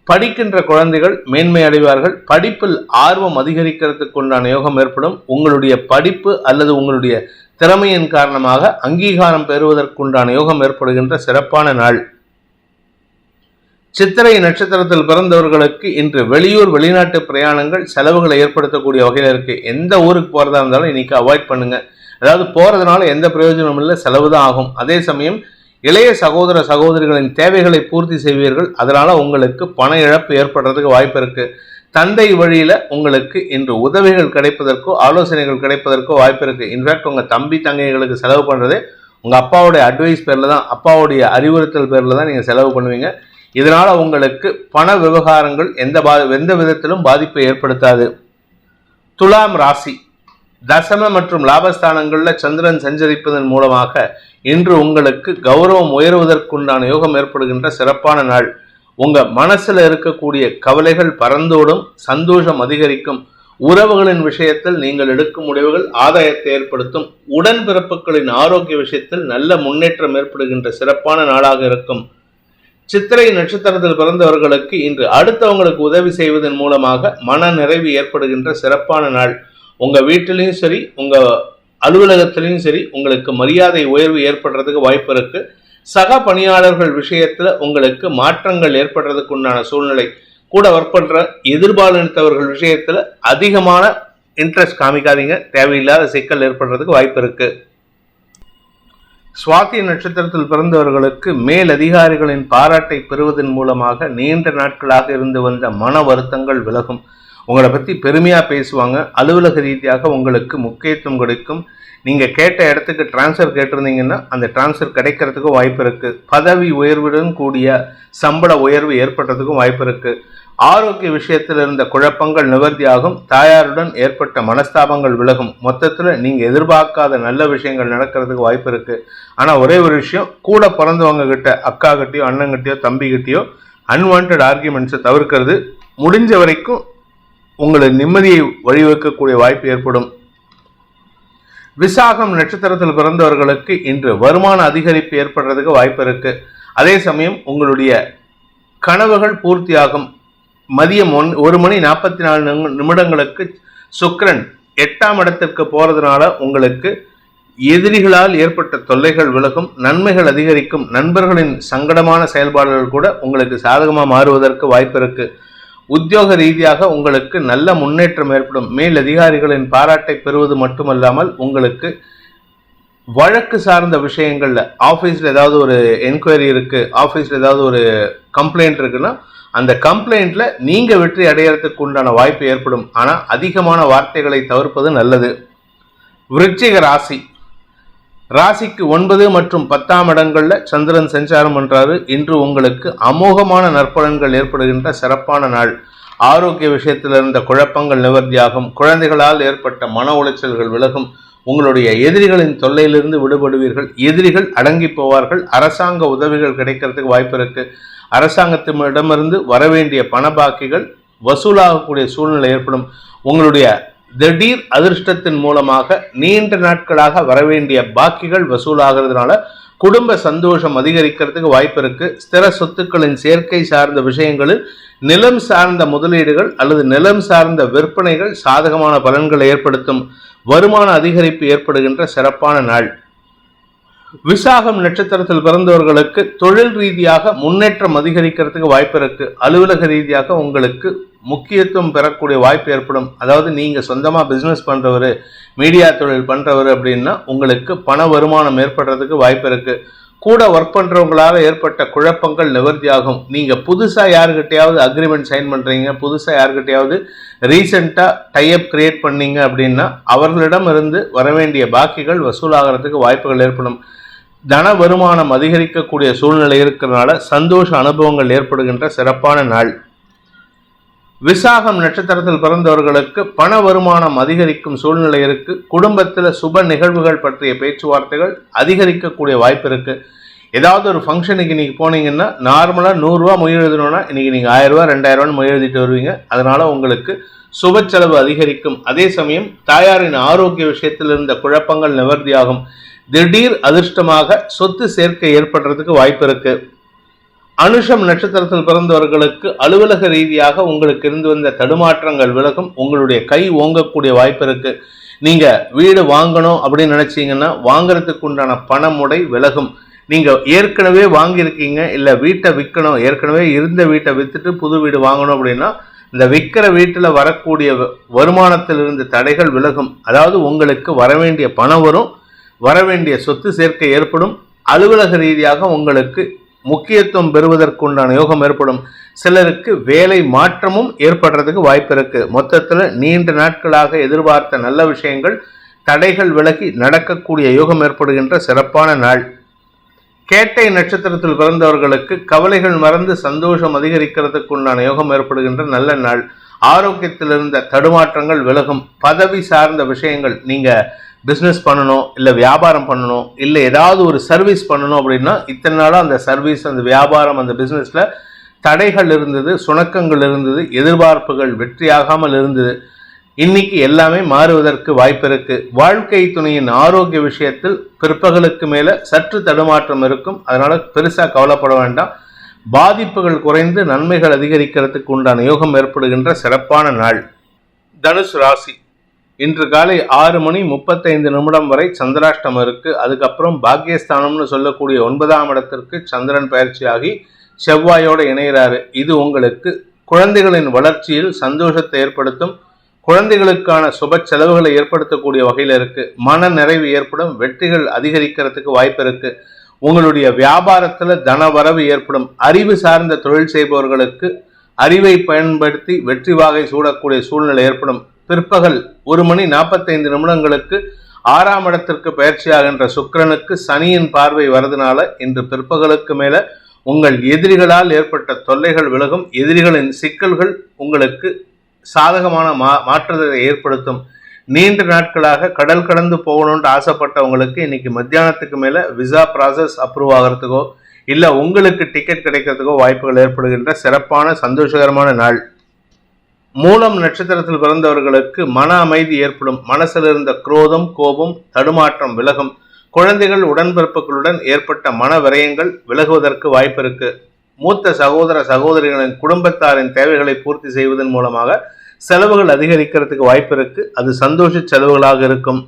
Speaker 1: படிக்கின்ற குழந்தைகள் மேன்மை அடைவார்கள். படிப்பில் ஆர்வம் அதிகரிக்கிறதுக்கு உண்டான யோகம் ஏற்படும். உங்களுடைய படிப்பு அல்லது உங்களுடைய திறமையின் காரணமாக அங்கீகாரம் பெறுவதற்குண்டான யோகம் ஏற்படுகின்ற சிறப்பான நாள். சித்திரை நட்சத்திரத்தில் பிறந்தவர்களுக்கு இன்று வெளியூர் வெளிநாட்டு பிரயாணங்கள் செலவுகளை ஏற்படுத்தக்கூடிய வகையில் இருக்கு. எந்த ஊருக்கு போறதா இருந்தாலும் இன்னைக்கு அவாய்ட் பண்ணுங்க. அதாவது போறதுனால எந்த பிரயோஜனமும் இல்லை, செலவு தான் ஆகும். அதே சமயம் இளைய சகோதர சகோதரிகளின் தேவைகளை பூர்த்தி செய்வீர்கள். அதனால உங்களுக்கு பண இழப்பு ஏற்படுறதுக்கு வாய்ப்பு இருக்கு. தந்தை வழியில உங்களுக்கு இன்று உதவிகள் கிடைப்பதற்கோ ஆலோசனைகள் கிடைப்பதற்கோ வாய்ப்பு இருக்கு. இன்ஃபேக்ட் உங்க தம்பி தங்கைகளுக்கு செலவு பண்றதே உங்க அப்பாவுடைய அட்வைஸ் பேர்ல தான், அப்பாவுடைய அறிவுறுத்தல் பேர்ல தான் நீங்க செலவு பண்ணுவீங்க. இதனால உங்களுக்கு பண விவகாரங்கள் எந்த விதத்திலும் பாதிப்பை ஏற்படுத்தாது. துலாம் ராசி, தசம மற்றும் லாபஸ்தானங்கள்ல சந்திரன் சஞ்சரிப்பதன் மூலமாக இன்று உங்களுக்கு கௌரவம் உயர்வதற்குண்டான யோகம் ஏற்படுகின்ற சிறப்பான நாள். உங்க மனசுல இருக்கக்கூடிய கவலைகள் பறந்தோடும், சந்தோஷம் அதிகரிக்கும். உறவுகளின் விஷயத்தில் நீங்கள் எடுக்கும் முடிவுகள் ஆதாயத்தை ஏற்படுத்தும். உடன்பிறப்புகளின் ஆரோக்கிய விஷயத்தில் நல்ல முன்னேற்றம் ஏற்படுகின்ற சிறப்பான நாளாக இருக்கும். சித்திரை நட்சத்திரத்தில் பிறந்தவர்களுக்கு இன்று அடுத்தவங்களுக்கு உதவி செய்வதன் மூலமாக மன நிறைவு ஏற்படுகின்ற சிறப்பான நாள். உங்க வீட்டிலையும் சரி, உங்க அலுவலகத்திலையும் சரி, உங்களுக்கு மரியாதை உயர்வு ஏற்படுறதுக்கு வாய்ப்பு இருக்கு. சக பணியாளர்கள் விஷயத்துல உங்களுக்கு மாற்றங்கள் ஏற்படுறதுக்கு உண்டான சூழ்நிலை. கூட ஒர்க் பண்ற எதிர்பாலினத்தவர்கள் விஷயத்துல அதிகமான இன்ட்ரெஸ்ட் காமிக்காதீங்க. தேவையில்லாத சிக்கல் ஏற்படுறதுக்கு வாய்ப்பு இருக்கு. சுவாதி நட்சத்திரத்தில் பிறந்தவர்களுக்கு மேல் அதிகாரிகளின் பாராட்டை பெறுவதன் மூலமாக நீண்ட நாட்களாக இருந்து வந்த மன வருத்தங்கள் விலகும். உங்களை பற்றி பெருமையாக பேசுவாங்க. அலுவலக ரீதியாக உங்களுக்கு முக்கியத்துவம் கிடைக்கும். நீங்கள் கேட்ட இடத்துக்கு டிரான்ஸ்ஃபர் கேட்டிருந்தீங்கன்னா அந்த டிரான்ஸ்ஃபர் கிடைக்கிறதுக்கும் வாய்ப்பு இருக்குது. பதவி உயர்வுடன் கூடிய சம்பள உயர்வு ஏற்படுறதுக்கும் வாய்ப்பு இருக்குது. ஆரோக்கிய விஷயத்தில் இருந்த குழப்பங்கள் நிவர்த்தியாகும். தாயாருடன் ஏற்பட்ட மனஸ்தாபங்கள் விலகும். மொத்தத்தில் நீங்கள் எதிர்பார்க்காத நல்ல விஷயங்கள் நடக்கிறதுக்கு வாய்ப்பு இருக்குது. ஆனால் ஒரே ஒரு விஷயம், கூட பிறந்தவங்க கிட்ட, அக்கா கிட்டயோ அண்ணங்கிட்டயோ தம்பிக்கிட்டயோ அன்வான்ட் ஆர்கியூமெண்ட்ஸை தவிர்க்கிறது. முடிஞ்ச வரைக்கும் உங்களை நிம்மதியை வழிவகுக்கக்கூடிய வாய்ப்பு ஏற்படும். விசாகம் நட்சத்திரத்தில் பிறந்தவர்களுக்கு இன்று வருமான அதிகரிப்பு ஏற்படுறதுக்கு வாய்ப்பு இருக்கு. அதே சமயம் உங்களுடைய கனவுகள் பூர்த்தியாகும். மதியம் 1:44 சுக்கிரன் 8ஆம் இடத்திற்கு போறதுனால உங்களுக்கு எதிரிகளால் ஏற்பட்ட தொல்லைகள் விலகும். நன்மைகள் அதிகரிக்கும். நண்பர்களின் சங்கடமான செயல்பாடுகள் கூட உங்களுக்கு சாதகமாக மாறுவதற்கு வாய்ப்பு இருக்கு. உத்தியோக ரீதியாக உங்களுக்கு நல்ல முன்னேற்றம் ஏற்படும். மேல் அதிகாரிகளின் பாராட்டை பெறுவது மட்டுமல்லாமல் உங்களுக்கு வழக்கு சார்ந்த விஷயங்கள்ல, ஆஃபீஸில் ஏதாவது ஒரு என்கொயரி இருக்கு, ஆஃபீஸில் ஏதாவது ஒரு கம்ப்ளைண்ட் இருக்குன்னா அந்த கம்ப்ளைண்ட்ல நீங்க வெற்றி அடையறதுக்கு உண்டான வாய்ப்பு ஏற்படும். ஆனால் அதிகமான வார்த்தைகளை தவிர்ப்பது நல்லது. விருச்சிக ராசி, ராசிக்கு 9 மற்றும் 10ஆம் இடங்கள்ல சந்திரன் சஞ்சாரம் பண்றாரு. இன்று உங்களுக்கு அமோகமான நற்பலன்கள் ஏற்படுகின்ற சிறப்பான நாள். ஆரோக்கிய விஷயத்தில் இருந்த குழப்பங்கள் நிவர்த்தியாகும். குழந்தைகளால் ஏற்பட்ட மன உளைச்சல்கள் விலகும். உங்களுடைய எதிரிகளின் தொல்லையிலிருந்து விடுபடுவீர்கள். எதிரிகள் அடங்கி போவார்கள். அரசாங்க உதவிகள் கிடைக்கிறதுக்கு வாய்ப்பு இருக்கு. அரசாங்கத்திடமிருந்து வரவேண்டிய பண பாக்கிகள் வசூலாகக்கூடிய சூழ்நிலை ஏற்படும். உங்களுடைய திடீர் அதிர்ஷ்டத்தின் மூலமாக நீண்ட நாட்களாக வரவேண்டிய பாக்கிகள் வசூலாகிறதுனால குடும்ப சந்தோஷம் அதிகரிக்கிறதுக்கு வாய்ப்பு இருக்கு. ஸ்திர சொத்துக்களின் சேர்க்கை சார்ந்த விஷயங்களில் நிலம் சார்ந்த முதலீடுகள் அல்லது நிலம் சார்ந்த விற்பனைகள் சாதகமான பலன்களை ஏற்படுத்தும். வருமான அதிகரிப்பு ஏற்படுகின்ற சிறப்பான நாள். விசாகம் நட்சத்திரத்தில் பிறந்தவர்களுக்கு தொழில் ரீதியாக முன்னேற்றம் அதிகரிக்கிறதுக்கு வாய்ப்பு இருக்கு. அலுவலக ரீதியாக உங்களுக்கு முக்கியத்துவம் பெறக்கூடிய வாய்ப்பு ஏற்படும். அதாவது நீங்க சொந்தமா பிசினஸ் பண்றவர், மீடியா தொழில் பண்றவர் அப்படின்னா உங்களுக்கு பண வருமானம் ஏற்படுறதுக்கு வாய்ப்பு இருக்கு. கூட ஒர்க் பண்றவங்களால ஏற்பட்ட குழப்பங்கள் நிவர்த்தியாகும். நீங்க புதுசா யாருக்கிட்டையாவது அக்ரிமெண்ட் சைன் பண்றீங்க, புதுசா யாருக்கிட்டையாவது ரீசெண்டா டைப் கிரியேட் பண்ணீங்க அப்படின்னா அவர்களிடம் இருந்து வரவேண்டிய பாக்கிகள் வசூலாகிறதுக்கு வாய்ப்புகள் ஏற்படும். தன வருமானம் அதிகரிக்கக்கூடிய சூழ்நிலை இருக்கிறதுனால சந்தோஷ அனுபவங்கள் ஏற்படுகின்ற சிறப்பான நாள். விசாகம் நட்சத்திரத்தில் பிறந்தவர்களுக்கு பண வருமானம் அதிகரிக்கும் சூழ்நிலை இருக்கு. குடும்பத்தில் சுப நிகழ்வுகள் பற்றிய பேச்சுவார்த்தைகள் அதிகரிக்கக்கூடிய வாய்ப்பு இருக்கு. ஏதாவது ஒரு ஃபங்க்ஷனுக்கு இன்னைக்கு போனீங்கன்னா நார்மலாக 100 ரூபா மொய் எழுதணும்னா இன்னைக்கு நீங்கள் 1000 ரூபா 2000 மொய் எழுதிட்டு வருவீங்க. அதனால உங்களுக்கு சுப செலவு அதிகரிக்கும். அதே சமயம் தாயாரின் ஆரோக்கிய விஷயத்தில் இருந்த குழப்பங்கள் நிவர்த்தியாகும். திடீர் அதிர்ஷ்டமாக சொத்து சேர்க்கை ஏற்படுறதுக்கு வாய்ப்பு இருக்கு. அனுஷம் நட்சத்திரத்தில் பிறந்தவர்களுக்கு அலுவலக ரீதியாக உங்களுக்கு இருந்து வந்த தடுமாற்றங்கள் விலகும். உங்களுடைய கை ஓங்கக்கூடிய வாய்ப்பு இருக்கு. நீங்க வீடு வாங்கணும் அப்படின்னு நினைச்சீங்கன்னா வாங்குறதுக்கு உண்டான பணமுடை விலகும். நீங்க ஏற்கனவே வாங்கியிருக்கீங்க, இல்ல வீட்டை விற்கணும், ஏற்கனவே இருந்த வீட்டை வித்துட்டு புது வீடு வாங்கணும் அப்படின்னா இந்த விற்கிற வீட்டுல வரக்கூடிய வருமானத்தில் இருந்த தடைகள் விலகும். அதாவது உங்களுக்கு வரவேண்டிய பணம் வரும், வரவேண்டிய சொத்து சேர்க்கை ஏற்படும். அலுவலக ரீதியாக உங்களுக்கு முக்கியத்துவம் பெறுவதற்குண்டான யோகம் ஏற்படும். சிலருக்கு வேலை மாற்றமும் ஏற்படுறதுக்கு வாய்ப்பு இருக்கு. மொத்தத்துல நீண்ட நாட்களாக எதிர்பார்த்த நல்ல விஷயங்கள் தடைகள் விலகி நடக்கக்கூடிய யோகம் ஏற்படுகின்ற சிறப்பான நாள். கேட்டை நட்சத்திரத்தில் பிறந்தவர்களுக்கு கவலைகள் மறந்து சந்தோஷம் அதிகரிக்கிறதுக்கு உண்டான யோகம் ஏற்படுகின்ற நல்ல நாள். ஆரோக்கியத்தில் இருந்த தடுமாற்றங்கள் விலகும். பதவி சார்ந்த விஷயங்கள், நீங்க பிஸ்னஸ் பண்ணணும், இல்லை வியாபாரம் பண்ணணும், இல்லை ஏதாவது ஒரு சர்வீஸ் பண்ணணும் அப்படின்னா இத்தனை நாளாக அந்த சர்வீஸ், அந்த வியாபாரம், அந்த பிஸ்னஸில் தடைகள் இருந்தது, சுணக்கங்கள் இருந்தது, எதிர்பார்ப்புகள் வெற்றியாகாமல் இருந்தது. இன்னைக்கு எல்லாமே மாறுவதற்கு வாய்ப்பு இருக்கு. வாழ்க்கை துணையின் ஆரோக்கிய விஷயத்தில் பிற்பகலுக்கு மேல சற்று தடுமாற்றம் இருக்கும். அதனால பெருசா கவலைப்பட வேண்டாம். பாதிப்புகள் குறைந்து நன்மைகள் அதிகரிக்கிறதுக்கு உண்டான யோகம் ஏற்படுகின்ற சிறப்பான நாள். தனுசு ராசி, இன்று காலை 6:35 வரை சந்திராஷ்டமம் இருக்கு. அதுக்கப்புறம் பாக்கியஸ்தானம்னு சொல்லக்கூடிய 9ஆம் இடத்திற்கு சந்திரன் பயிற்சியாகி செவ்வாயோட இணைகிறாரு. இது உங்களுக்கு குழந்தைகளின் வளர்ச்சியில் சந்தோஷத்தை ஏற்படுத்தும். குழந்தைகளுக்கான சுப செலவுகளை ஏற்படுத்தக்கூடிய வகையில் இருக்கு. மன நிறைவு ஏற்படும். வெற்றிகள் அதிகரிக்கிறதுக்கு வாய்ப்பு இருக்கு. உங்களுடைய வியாபாரத்துல தன வரவு ஏற்படும். அறிவு சார்ந்த தொழில் செய்பவர்களுக்கு அறிவை பயன்படுத்தி வெற்றி வாகை சூடக்கூடிய சூழ்நிலை ஏற்படும். பிற்பகல் 1:45 6ஆம் இடத்திற்கு பயிற்சியாகின்ற சுக்கிரனுக்கு சனியின் பார்வை வரதுனால இன்று பிற்பகலுக்கு மேல உங்கள் எதிரிகளால் ஏற்பட்ட தொல்லைகள் விலகும். எதிரிகளின் சிக்கல்கள் உங்களுக்கு சாதகமான மாற்றத்தை ஏற்படுத்தும். நீண்ட நாட்களாக கடல் கடந்து போகணும்னு ஆசைப்பட்டவங்களுக்கு இன்னைக்கு மத்தியானத்துக்கு மேல விசா ப்ராசஸ் அப்ரூவ் ஆகிறதுக்கோ இல்ல உங்களுக்கு டிக்கெட் கிடைக்கிறதுக்கோ வாய்ப்புகள் ஏற்படுகின்ற சிறப்பான சந்தோஷகரமான நாள். மூலம் நட்சத்திரத்தில் பிறந்தவர்களுக்கு மன அமைதி ஏற்படும். மனசில் இருந்த குரோதம், கோபம், தடுமாற்றம் விலகும். குழந்தைகள், உடன்பிறப்புகளுடன் ஏற்பட்ட மன விரயங்கள் விலகுவதற்கு வாய்ப்பு இருக்கு. மூத்த சகோதர சகோதரிகளின் குடும்பத்தாரின் தேவைகளை பூர்த்தி செய்வதன் மூலமாக செலவுகள் அதிகரிக்கிறதுக்கு வாய்ப்பு இருக்கு. அது சந்தோஷ செலவுகளாக இருக்கும்.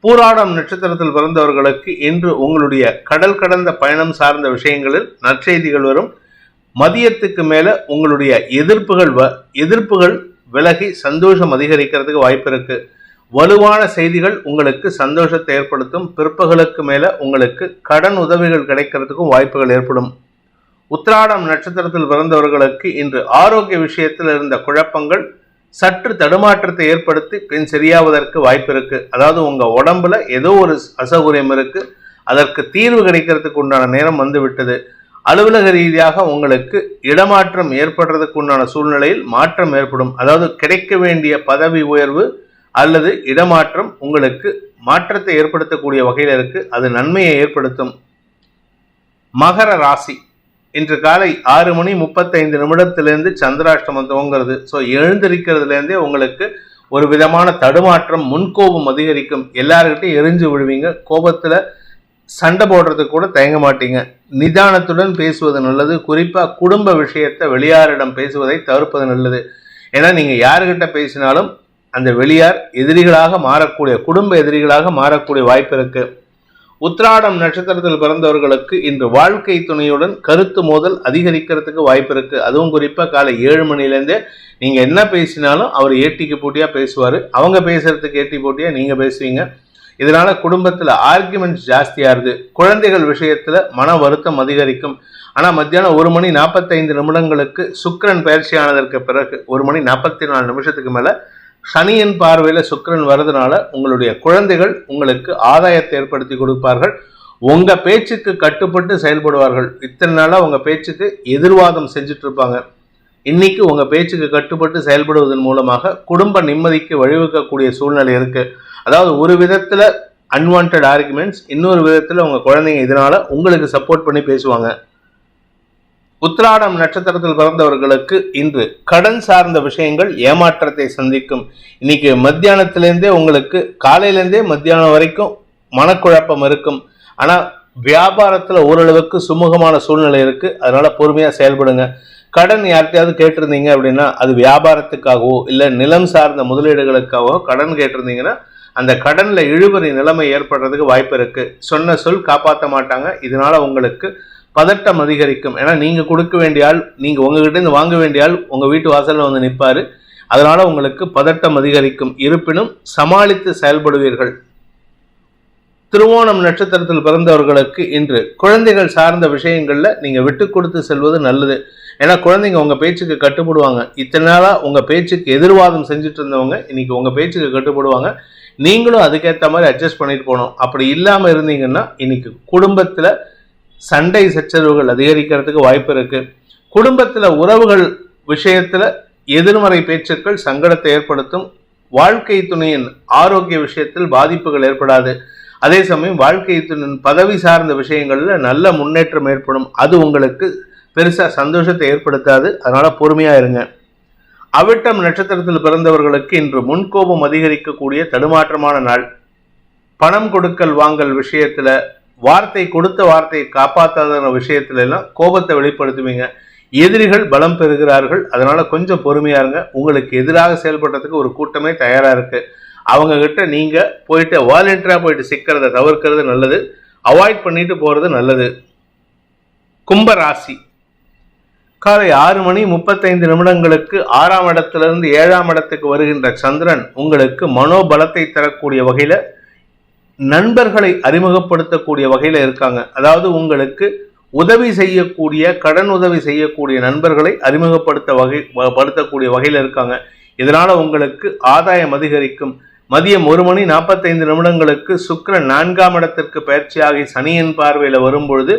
Speaker 1: பூராடம் நட்சத்திரத்தில் பிறந்தவர்களுக்கு இன்று உங்களுடைய கடல் கடந்த பயணம் சார்ந்த விஷயங்களில் நற்செய்திகள் வரும். மதியத்துக்கு மேல உங்களுடைய எதிர்ப்புகள் விலகி சந்தோஷம் அதிகரிக்கிறதுக்கு வாய்ப்பு இருக்கு. வலுவான செய்திகள் உங்களுக்கு சந்தோஷத்தை ஏற்படுத்தும். பிற்பகலுக்கு மேல உங்களுக்கு கடன் உதவிகள் கிடைக்கிறதுக்கும் வாய்ப்புகள் ஏற்படும். உத்திராடம் நட்சத்திரத்தில் பிறந்தவர்களுக்கு இன்று ஆரோக்கிய விஷயத்தில் இருந்த குழப்பங்கள் சற்று தடுமாற்றத்தை ஏற்படுத்தி பின் சரியாவதற்கு வாய்ப்பு இருக்கு. அதாவது உங்க உடம்புல ஏதோ ஒரு அசௌகரியம் இருக்கு, அதற்கு தீர்வு கிடைக்கிறதுக்கு உண்டான நேரம் வந்து விட்டது. அலுவலக ரீதியாக உங்களுக்கு இடமாற்றம் ஏற்படுறதுக்கு உண்டான சூழ்நிலையில் மாற்றம் ஏற்படும். அதாவது கிடைக்க வேண்டிய பதவி உயர்வு அல்லது இடமாற்றம் உங்களுக்கு மாற்றத்தை ஏற்படுத்தக்கூடிய வகையில் இருக்கு. அது நன்மையை ஏற்படுத்தும். மகர ராசி, இன்று காலை 6:35 சந்திராஷ்டமம் துவங்கிறது. ஸோ எழுந்திருக்கிறதுலேருந்தே உங்களுக்கு ஒரு விதமான தடுமாற்றம், முன்கோபம் அதிகரிக்கும். எல்லாருக்கிட்டையும் எரிஞ்சு விடுவீங்க. கோபத்தில் சண்டை போடுறதுக்கு கூட தயங்க மாட்டீங்க. நிதானத்துடன் பேசுவது நல்லது. குறிப்பாக குடும்ப விஷயத்தை வெளியாரிடம் பேசுவதை தவிர்ப்பது நல்லது. ஏன்னா நீங்கள் யாருக்கிட்ட பேசினாலும் அந்த வெளியார் எதிரிகளாக மாறக்கூடிய, குடும்ப எதிரிகளாக மாறக்கூடிய வாய்ப்பு இருக்கு. உத்திராடம் நட்சத்திரத்தில் பிறந்தவர்களுக்கு இன்று வாழ்க்கை துணையுடன் கருத்து மோதல் அதிகரிக்கிறதுக்கு வாய்ப்பு இருக்கு. அதுவும் குறிப்பாக காலை 7 மணிலேருந்தே நீங்கள் என்ன பேசினாலும் அவர் ஏட்டிக்கு போட்டியாக பேசுவார். அவங்க பேசுறதுக்கு ஏட்டி போட்டியாக நீங்கள் பேசுவீங்க. இதனால குடும்பத்தில் ஆர்குமெண்ட்ஸ் ஜாஸ்தியாகுது. குழந்தைகள் விஷயத்தில் மன வருத்தம் அதிகரிக்கும். ஆனால் மத்தியானம் 1:45 சுக்கிரன் பயிற்சியானதற்கு பிறகு 1:44 மேலே சனியின் பார்வையில் சுக்கிரன் வரதுனால உங்களுடைய குழந்தைகள் உங்களுக்கு ஆதாயத்தை ஏற்படுத்தி கொடுப்பார்கள். உங்க பேச்சுக்கு கட்டுப்பட்டு செயல்படுவார்கள். இத்தனை நாளாக உங்க பேச்சுக்கு எதிர்வாதம் செஞ்சுட்டு இருப்பாங்க. இன்னைக்கு உங்க பேச்சுக்கு கட்டுப்பட்டு செயல்படுவதன் மூலமாக குடும்ப நிம்மதிக்கு வழிவகுக்கக்கூடிய சூழ்நிலை இருக்கு. அதாவது ஒரு விதத்துல அன்வான்ட் ஆர்குமெண்ட்ஸ், இன்னொரு விதத்துல உங்க குழந்தைங்க இதனால உங்களுக்கு சப்போர்ட் பண்ணி பேசுவாங்க. உத்திராடம் நட்சத்திரத்தில் பிறந்தவர்களுக்கு இன்று கடன் சார்ந்த விஷயங்கள் ஏமாற்றத்தை சந்திக்கும். இன்னைக்கு மத்தியானத்திலேருந்தே உங்களுக்கு காலையிலேருந்தே மத்தியானம் வரைக்கும் மனக்குழப்பம் இருக்கும். ஆனால் வியாபாரத்தில் ஓரளவுக்கு சுமூகமான சூழ்நிலை இருக்கு. அதனால பொறுமையாக செயல்படுங்க. கடன் யார்கிட்டயாவது கேட்டிருந்தீங்க அப்படின்னா அது வியாபாரத்துக்காகவோ இல்லை நிலம் சார்ந்த முதலீடுகளுக்காகவோ கடன் கேட்டிருந்தீங்கன்னா அந்த கடன்ல இழுபறி நிலைமை ஏற்படுறதுக்கு வாய்ப்பு இருக்கு. சொன்ன சொல் காப்பாற்ற மாட்டாங்க. இதனால உங்களுக்கு பதட்டம் அதிகரிக்கும். ஏன்னா நீங்க கொடுக்க வேண்டிய ஆள், நீங்க உங்ககிட்ட இருந்து வாங்க வேண்டிய ஆள் உங்க வீட்டு வாசல்ல வந்து நிற்பாரு. அதனால உங்களுக்கு பதட்டம் அதிகரிக்கும். இருப்பினும் சமாளித்து செயல்படுவீர்கள். திருவோணம் நட்சத்திரத்தில் பிறந்தவர்களுக்கு இன்று குழந்தைகள் சார்ந்த விஷயங்கள்ல நீங்க விட்டு கொடுத்து செல்வது நல்லது. ஏன்னா குழந்தைங்க உங்க பேச்சுக்கு கட்டுப்படுவாங்க. இத்தனை நாளா உங்க பேச்சுக்கு எதிர்வாதம் செஞ்சுட்டு இருந்தவங்க இன்னைக்கு உங்க பேச்சுக்கு கட்டுப்படுவாங்க. நீங்களும் அதுக்கேற்ற மாதிரி அட்ஜஸ்ட் பண்ணிட்டு போகணும். அப்படி இல்லாம இருந்தீங்கன்னா இன்னைக்கு குடும்பத்துல சண்டை சச்சரவுகள் அதிகரிக்கிறதுக்கு வாய்ப்பு இருக்கு. குடும்பத்துல உறவுகள் விஷயத்துல எதிர்மறை பேச்சுக்கள் சங்கடத்தை ஏற்படுத்தும். வாழ்க்கை துணையின் ஆரோக்கிய விஷயத்தில் பாதிப்புகள் ஏற்படாது. அதே சமயம் வாழ்க்கை துணையின் பதவி சார்ந்த விஷயங்கள்ல நல்ல முன்னேற்றம் ஏற்படும். அது உங்களுக்கு பெருசா சந்தோஷத்தை ஏற்படுத்தாது. அதனால பொறுமையா இருங்க. அவிட்டம் நட்சத்திரத்தில் பிறந்தவர்களுக்கு இன்று முன்கோபம் அதிகரிக்கக்கூடிய தடுமாற்றமான நாள். பணம் கொடுக்கல் வாங்கல் விஷயத்துல வார்த்தை கொடுத்த வார்த்தையை காப்பாற்றாத விஷயத்துல எல்லாம் கோபத்தை வெளிப்படுத்துவீங்க. எதிரிகள் பலம் பெறுகிறார்கள். அதனால கொஞ்சம் பொறுமையா இருங்க. உங்களுக்கு எதிராக செயல்படுறதுக்கு ஒரு கூட்டமே தயாரா இருக்கு. அவங்க கிட்ட நீங்க போயிட்டு வாலண்டியரா போயிட்டு சிக்கிறத தவிர்க்கிறது நல்லது. அவாய்ட் பண்ணிட்டு போறது நல்லது. கும்பராசி காலை 6:35 6ஆம் இடத்திலிருந்து 7ஆம் இடத்துக்கு வருகின்ற சந்திரன் உங்களுக்கு மனோபலத்தை தரக்கூடிய வகையில நண்பர்களை அறிமுகப்படுத்தக்கூடிய வகையில இருக்காங்க. அதாவது உங்களுக்கு உதவி செய்யக்கூடிய, கடன் உதவி செய்யக்கூடிய நண்பர்களை அறிமுகப்படுத்தக்கூடிய வகையில இருக்காங்க. இதனால உங்களுக்கு ஆதாயம் அதிகரிக்கும். மதியம் 1:45 சுக்கிரன் 4ஆம் இடத்திற்கு பயிற்சியாகி சனியின் பார்வையில வரும்பொழுது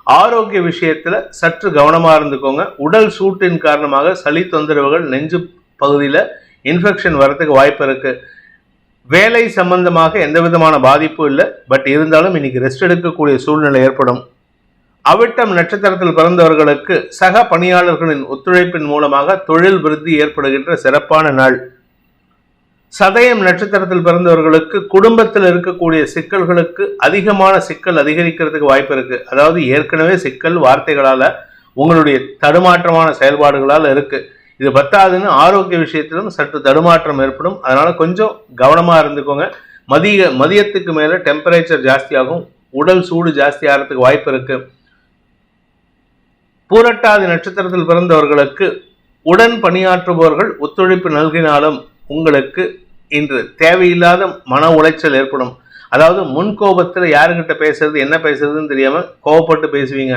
Speaker 1: ஆரோக்கிய விஷயத்துல சற்று கவனமா இருந்துக்கோங்க. உடல் சூட்டின் காரணமாக சளி தொந்தரவுகள், நெஞ்சு பகுதியில இன்ஃபெக்ஷன் வரதுக்கு வாய்ப்பு இருக்கு. வேலை சம்பந்தமாக எந்த விதமான பாதிப்பும் இல்லை. பட் இருந்தாலும் இன்னைக்கு ரெஸ்ட் எடுக்கக்கூடிய சூழ்நிலை ஏற்படும். அவிட்டம் நட்சத்திரத்தில் பிறந்தவர்களுக்கு சக பணியாளர்களின் ஒத்துழைப்பின் மூலமாக தொழில் விருத்தி ஏற்படுகின்ற சிறப்பான நாள். சதயம் நட்சத்திரத்தில் பிறந்தவர்களுக்கு குடும்பத்தில் இருக்கக்கூடிய சிக்கல்களுக்கு அதிகமான சிக்கல் அதிகரிக்கிறதுக்கு வாய்ப்பு இருக்கு. அதாவது ஏற்கனவே சிக்கல் வார்த்தைகளால, உங்களுடைய தடுமாற்றமான செயல்பாடுகளால் இருக்கு. இது பத்தாதுன்னு ஆரோக்கிய விஷயத்திலும் சற்று தடுமாற்றம் ஏற்படும். அதனால கொஞ்சம் கவனமா இருந்துக்கோங்க. மதியத்துக்கு மேல டெம்பரேச்சர் ஜாஸ்தியாகும். உடல் சூடு ஜாஸ்தி ஆகிறதுக்கு வாய்ப்பு இருக்கு. பூரட்டாதி நட்சத்திரத்தில் பிறந்தவர்களுக்கு உடன் பணியாற்றுபவர்கள் ஒத்துழைப்பு நல்கினாலும் உங்களுக்கு இன்று தேவையில்லாத மன உளைச்சல் ஏற்படும். அதாவது முன்கோபத்தில் யாருக்கிட்ட பேசுறது என்ன பேசுறதுன்னு தெரியாம கோபப்பட்டு பேசுவீங்க.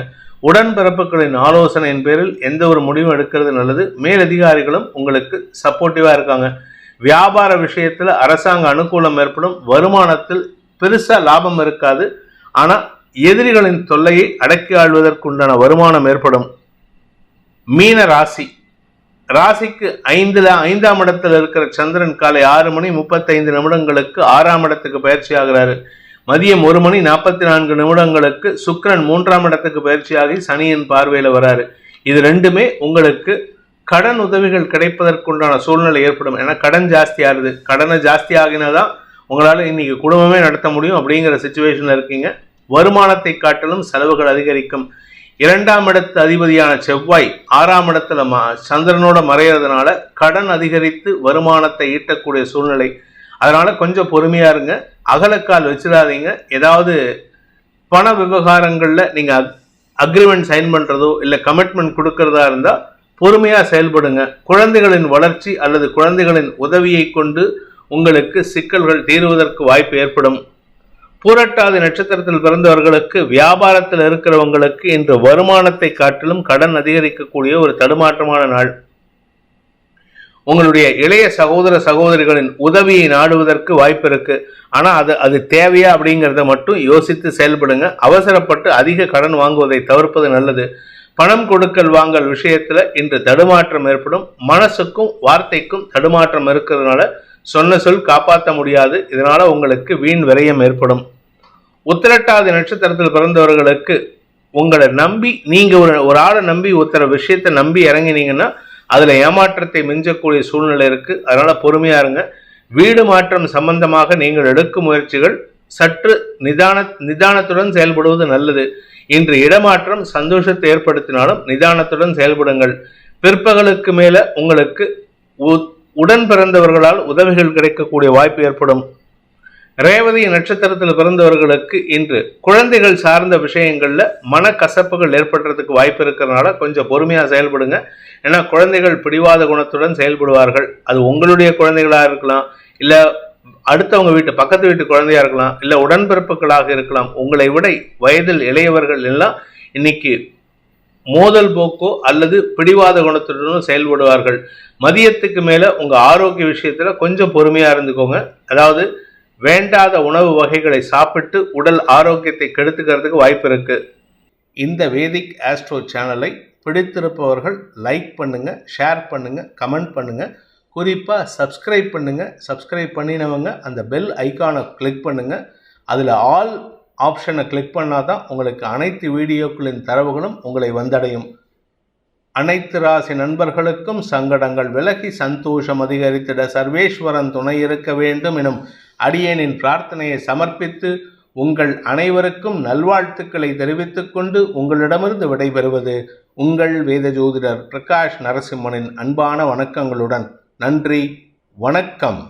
Speaker 1: உடன்பிறப்புகளின் ஆலோசனையின் பேரில் எந்த ஒரு முடிவும் எடுக்கிறது நல்லது. மேலதிகாரிகளும் உங்களுக்கு சப்போர்ட்டிவா இருக்காங்க. வியாபார விஷயத்துல அரசாங்க அனுகூலம் ஏற்படும். வருமானத்தில் பெருசா லாபம் இருக்காது. ஆனா எதிரிகளின் தொல்லையை அடக்கி ஆள்வதற்குண்டான வருமானம் ஏற்படும். மீன ராசி ராசிக்கு 5ஆம் இடத்துல இருக்கிற சந்திரன் காலை 6:35 6ஆம் இடத்துக்கு பயிற்சி ஆகிறாரு. மதியம் 1:44 சுக்கிரன் 3ஆம் இடத்துக்கு பயிற்சியாகி சனியின் பார்வையில வராரு. இது ரெண்டுமே உங்களுக்கு கடன் உதவிகள் கிடைப்பதற்குண்டான சூழ்நிலை ஏற்படும். ஏன்னா கடன் ஜாஸ்தி ஆகுது. கடனை ஜாஸ்தி ஆகினாதான் உங்களால இன்னைக்கு குடும்பமே நடத்த முடியும் அப்படிங்கிற சிச்சுவேஷன்ல இருக்கீங்க. வருமானத்தை காட்டிலும் செலவுகள் அதிகரிக்கும். 2ஆம் இடத்து அதிபதியான செவ்வாய் 6ஆம் இடத்துல சந்திரனோட மறையிறதுனால கடன் அதிகரித்து வருமானத்தை ஈட்டக்கூடிய சூழ்நிலை. அதனால கொஞ்சம் பொறுமையா இருங்க. அகலக்கால் வச்சிடாதீங்க. ஏதாவது பண விவகாரங்கள்ல நீங்க அக்ரிமெண்ட் சைன் பண்றதோ இல்ல கமிட்மெண்ட் கொடுக்கறதா இருந்தா பொறுமையா செயல்படுங்க. குழந்தைகளின் வளர்ச்சி அல்லது குழந்தைகளின் உதவியை கொண்டு உங்களுக்கு சிக்கல்கள் தீர்வதற்கு வாய்ப்பு ஏற்படும். பூரட்டாதி நட்சத்திரத்தில் பிறந்தவர்களுக்கு வியாபாரத்தில் இருக்கிறவங்களுக்கு இன்று வருமானத்தை காட்டிலும் கடன் அதிகரிக்கக்கூடிய ஒரு தடுமாற்றமான நாள். உங்களுடைய இளைய சகோதர சகோதரிகளின் உதவியை நாடுவதற்கு வாய்ப்பு இருக்கு. ஆனா அது தேவையா அப்படிங்கிறத மட்டும் யோசித்து செயல்படுங்க. அவசரப்பட்டு அதிக கடன் வாங்குவதை தவிர்ப்பது நல்லது. பணம் கொடுக்கல் வாங்கல் விஷயத்துல இன்று தடுமாற்றம் ஏற்படும். மனசுக்கும் வார்த்தைக்கும் தடுமாற்றம் இருக்கிறதுனால சொன்ன சொல் காப்பாற்ற முடியாது. இதனால உங்களுக்கு வீண் விரயம் ஏற்படும். உத்திரட்டாதி நட்சத்திரத்தில் பிறந்தவர்களுக்கு உங்களை நம்பி நீங்க ஒரு ஆளை நம்பி ஒருத்தர விஷயத்தை நம்பி இறங்கினீங்கன்னா அதுல ஏமாற்றத்தை மிஞ்சக்கூடிய சூழ்நிலை இருக்கு. அதனால பொறுமையா இருங்க. வீடு மாற்றம் சம்பந்தமாக நீங்கள் எடுக்கும் முயற்சிகள் சற்று நிதானத்துடன் செயல்படுவது நல்லது. இன்று இடமாற்றம் சந்தோஷத்தை ஏற்படுத்தினாலும் நிதானத்துடன் செயல்படுங்கள். பிற்பகலுக்கு மேல உங்களுக்கு உடன் பிறந்தவர்களால் உதவிகள் கிடைக்கக்கூடிய வாய்ப்பு ஏற்படும். ரேவதி நட்சத்திரத்தில் பிறந்தவர்களுக்கு இன்று குழந்தைகள் சார்ந்த விஷயங்கள்ல மனக்கசப்புகள் ஏற்படுறதுக்கு வாய்ப்பு இருக்கிறதுனால கொஞ்சம் பொறுமையா செயல்படுங்க. ஏன்னா குழந்தைகள் பிடிவாத குணத்துடன் செயல்படுவார்கள். அது உங்களுடைய குழந்தைகளா இருக்கலாம், இல்ல அடுத்தவங்க வீட்டு பக்கத்து வீட்டு குழந்தையா இருக்கலாம், இல்ல உடன்பிறப்புகளாக இருக்கலாம். உங்களை விட வயதில் இளையவர்கள் எல்லாம் இன்னைக்கு மோதல் போக்கோ அல்லது பிடிவாத குணத்துடனும் செயல்படுவார்கள். மதியத்துக்கு மேல உங்க ஆரோக்கிய விஷயத்துல கொஞ்சம் பொறுமையா இருந்துக்கோங்க. அதாவது வேண்டாத உணவு வகைகளை சாப்பிட்டு உடல் ஆரோக்கியத்தை கெடுத்துக்கிறதுக்கு வாய்ப்பு இருக்கு. இந்த வேதிக் ஆஸ்ட்ரோ சேனலை பிடித்திருப்பவர்கள் லைக் பண்ணுங்க, ஷேர் பண்ணுங்க, கமெண்ட் பண்ணுங்க. குறிப்பாக சப்ஸ்கிரைப் பண்ணுங்க. சப்ஸ்கிரைப் பண்ணினவங்க அந்த பெல் ஐக்கானை கிளிக் பண்ணுங்க. அதில் ஆல் ஆப்ஷனை கிளிக் பண்ணால் தான் உங்களுக்கு அனைத்து வீடியோக்களின் தரவுகளும் உங்களை வந்தடையும். அனைத்து ராசி நண்பர்களுக்கும் சங்கடங்கள் விலகி சந்தோஷம் அதிகரித்திட சர்வேஸ்வரன் துணை இருக்க வேண்டும் எனும் அடியேனின் பிரார்த்தனையை சமர்ப்பித்து உங்கள் அனைவருக்கும் நல்வாழ்த்துக்களை தெரிவித்துக் கொண்டு உங்களிடமிருந்து விடைபெறுவது உங்கள் வேத ஜோதிடர் பிரகாஷ் நரசிம்மனின் அன்பான வணக்கங்களுடன். நன்றி, வணக்கம்.